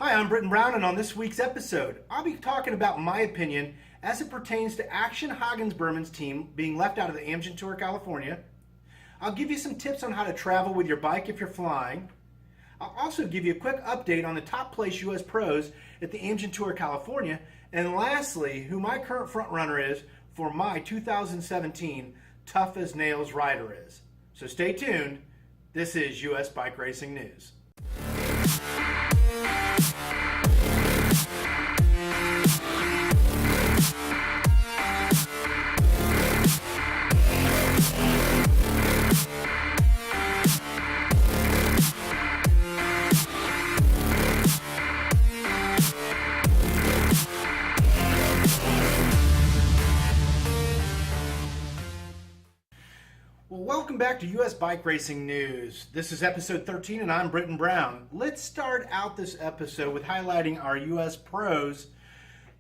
Hi, I'm Britton Brown, and on this week's episode, I'll be talking about my opinion as it pertains to Axeon Cycling Team being left out of the Amgen Tour of California. I'll give you some tips on how to travel with your bike if you're flying. I'll also give you a quick update on the top place U.S. pros at the Amgen Tour of California. And lastly, who my current front runner is for my 2017 Tough as Nails rider is. So stay tuned. This is U.S. Bike Racing News. Well, welcome back to U.S. Bike Racing News. This is episode 13 and I'm Britton Brown. Let's start out this episode with highlighting our U.S. pros,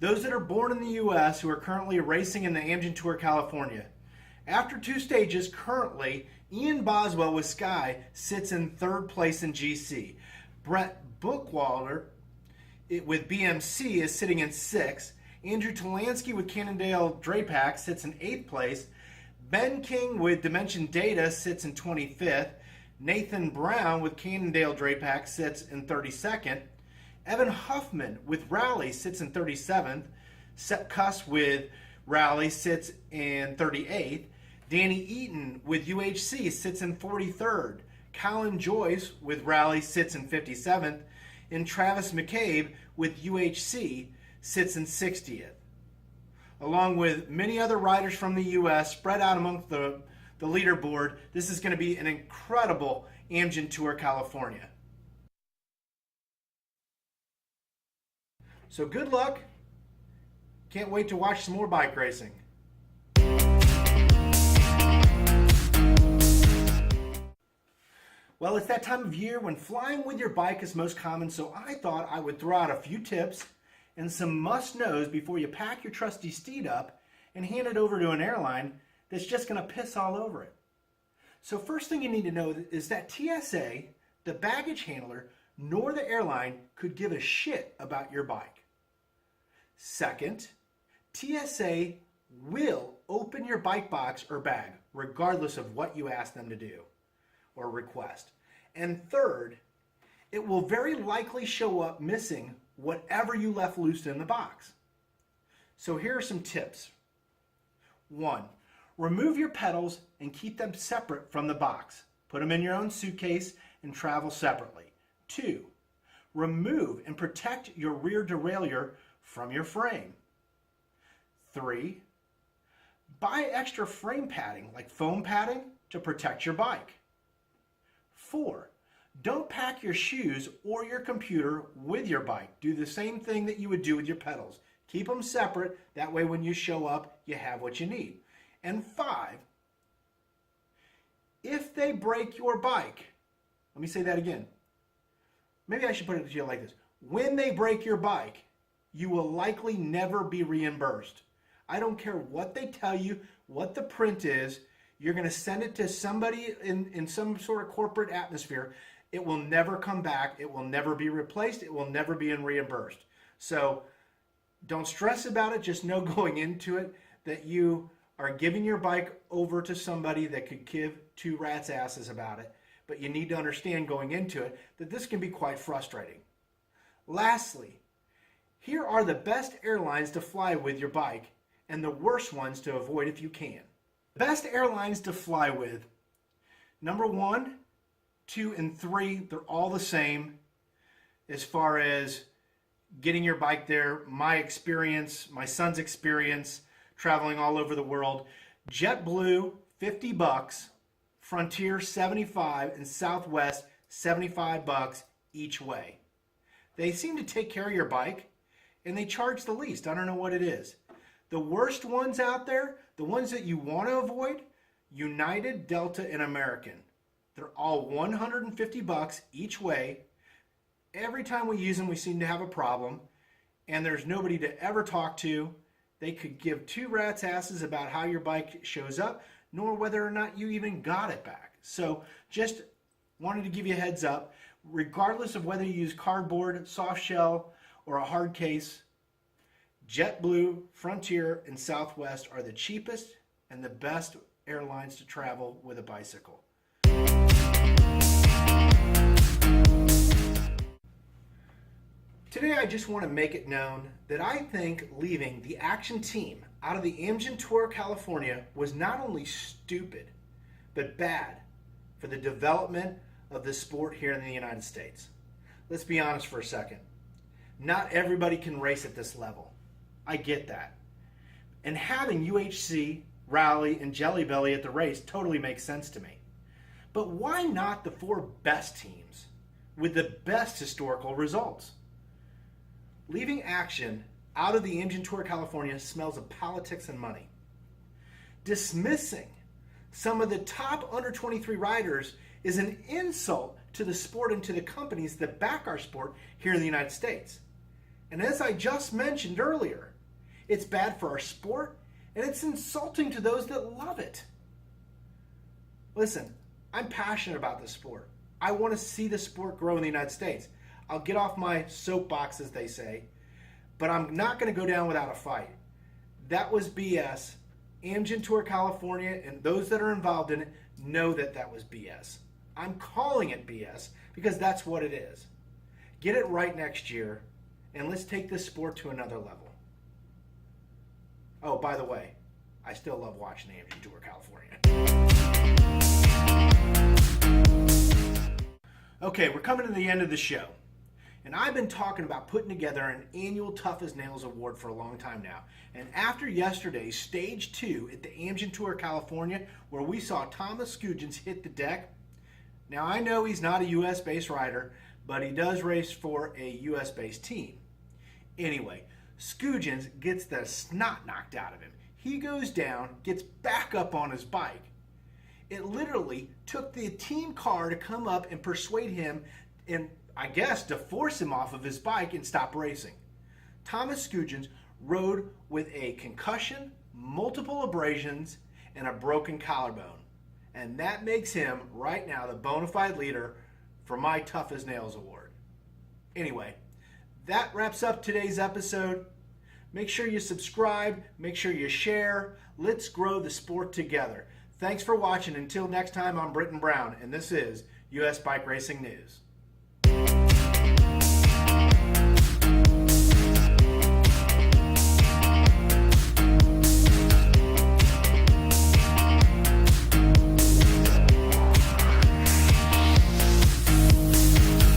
those that are born in the U.S. who are currently racing in the Amgen Tour of California. After two stages, currently, Ian Boswell with Sky sits in third place in GC. Brett Bookwalter with BMC is sitting in sixth. Andrew Talansky with Cannondale Drapac sits in eighth place. Ben King with Dimension Data sits in 25th. Nathan Brown with Cannondale Drapac sits in 32nd. Evan Huffman with Rally sits in 37th. Sepp Kuss with Rally sits in 38th. Danny Eaton with UHC sits in 43rd. Colin Joyce with Rally sits in 57th. And Travis McCabe with UHC sits in 60th. Along with many other riders from the U.S. spread out amongst the leaderboard. This is going to be an incredible Amgen Tour California. So good luck. Can't wait to watch some more bike racing. Well, it's that time of year when flying with your bike is most common, so I thought I would throw out a few tips and some must-knows before you pack your trusty steed up and hand it over to an airline that's just going to piss all over it. So first thing you need to know is that TSA, the baggage handler, nor the airline could give a shit about your bike. Second, TSA will open your bike box or bag regardless of what you ask them to do or request. And third, it will very likely show up missing whatever you left loose in the box. So here are some tips. 1. Remove your pedals and keep them separate from the box. Put them in your own suitcase and travel separately. 2. Remove and protect your rear derailleur from your frame. 3. Buy extra frame padding like foam padding to protect your bike. 4. Don't pack your shoes or your computer with your bike. Do the same thing that you would do with your pedals. Keep them separate. That way when you show up, you have what you need. And 5, if they break your bike, let me say that again. Maybe I should put it to you like this. When they break your bike, you will likely never be reimbursed. I don't care what they tell you, what the print is. You're going to send it to somebody in some sort of corporate atmosphere. It will never come back. It will never be replaced. It will never be reimbursed. So don't stress about it. Just know going into it that you are giving your bike over to somebody that could give two rats' asses about it. But you need to understand going into it that this can be quite frustrating. Lastly, here are the best airlines to fly with your bike and the worst ones to avoid if you can. Best airlines to fly with. Number 1, 2, and 3, they're all the same as far as getting your bike there. My experience, my son's experience, traveling all over the world. JetBlue, $50, Frontier, $75, and Southwest, $75 each way. They seem to take care of your bike, and they charge the least. I don't know what it is. The worst ones out there, the ones that you want to avoid, United, Delta, and American. They're all $150 each way. Every time we use them, we seem to have a problem, and there's nobody to ever talk to. They could give two rats' asses about how your bike shows up, nor whether or not you even got it back. So just wanted to give you a heads up. Regardless of whether you use cardboard, soft shell, or a hard case, JetBlue, Frontier, and Southwest are the cheapest and the best airlines to travel with a bicycle. Today I just want to make it known that I think leaving the Axeon team out of the Amgen Tour of California was not only stupid, but bad for the development of the sport here in the United States. Let's be honest for a second. Not everybody can race at this level. I get that. And having UHC, Rally, and Jelly Belly at the race totally makes sense to me. But why not the 4 best teams with the best historical results? Leaving Axeon out of the Amgen Tour of California smells of politics and money. Dismissing some of the top under 23 riders is an insult to the sport and to the companies that back our sport here in the United States. And as I just mentioned earlier, it's bad for our sport and it's insulting to those that love it. Listen, I'm passionate about this sport. I want to see the sport grow in the United States. I'll get off my soapbox, as they say, but I'm not going to go down without a fight. That was BS. Amgen Tour of California and those that are involved in it know that that was BS. I'm calling it BS because that's what it is. Get it right next year, and let's take this sport to another level. Oh, by the way, I still love watching the Amgen Tour of California. Okay, we're coming to the end of the show. And I've been talking about putting together an annual Tough as Nails award for a long time now. And after yesterday's stage 2 at the Amgen Tour of California, where we saw Thomas Skujins hit the deck, now I know he's not a US-based rider, but he does race for a US-based team. Anyway, Skujins gets the snot knocked out of him. He goes down, gets back up on his bike. It literally took the team car to come up and persuade him and I guess to force him off of his bike and stop racing. Thomas Skujins rode with a concussion, multiple abrasions, and a broken collarbone. And that makes him, right now, the bona fide leader for my Tough as Nails award. Anyway, that wraps up today's episode. Make sure you subscribe, make sure you share. Let's grow the sport together. Thanks for watching. Until next time, I'm Britton Brown, and this is US Bike Racing News.